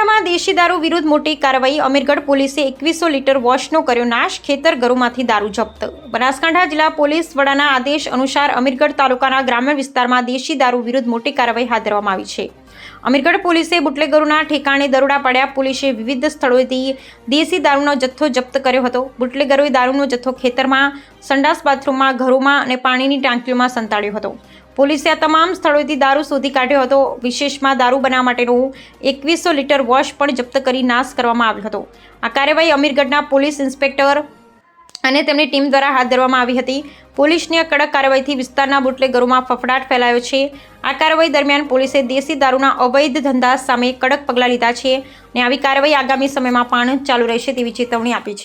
બનાસકાંઠામાં દેશી દારૂ વિરુદ્ધ મોટી કાર્યવાહી। અમીરગઢ પોલીસે 2100 લીટર વોશનો કર્યો નાશ। ખેતર ઘરોમાંથી દારૂ જપ્ત। બનાસકાંઠા જિલ્લા પોલીસ વડાના આદેશ અનુસાર અમીરગઢ તાલુકાના ગ્રામ્ય વિસ્તારમાં દેશી દારૂ વિરુદ્ધ મોટી કાર્યવાહી હાથ ધરવામાં આવી છે। અમીરગઢ પોલીસે બુટલેગરોના ઠેકાણે દરોડા પાડ્યા। પોલીસે વિવિધ સ્થળોએથી દેશી દારૂનો જથ્થો જપ્ત કર્યો હતો। બુટલેગરોએ દારૂનો જથ્થો ખેતરમાં, સંડાસ, બાથરૂમમાં, ઘરોમાં અને પાણીની ટાંકીઓમાં સંતાડ્યો હતો। પોલીસે આ તમામ સ્થળોએથી દારૂ શોધી કાઢ્યો હતો। વિશેષમાં દારૂ બનાવવા માટેનો 2100 લીટર વોશ પણ જપ્ત કરી નાશ કરવામાં આવ્યો હતો। આ કાર્યવાહી અમીરગઢના પોલીસ ઇન્સ્પેક્ટર અને તેમની ટીમ દ્વારા હાથ ધરવામાં આવી હતી। પોલીસની આ કડક કાર્યવાહીથી વિસ્તારના બુટલેગરોમાં ફફડાટ ફેલાયો છે। આ કાર્યવાહી દરમિયાન પોલીસે દેશી દારૂના અવૈધ ધંધા સામે કડક પગલાં લીધા છે અને આવી કાર્યવાહી આગામી સમયમાં પણ ચાલુ રહેશે તેવી ચેતવણી આપી છે।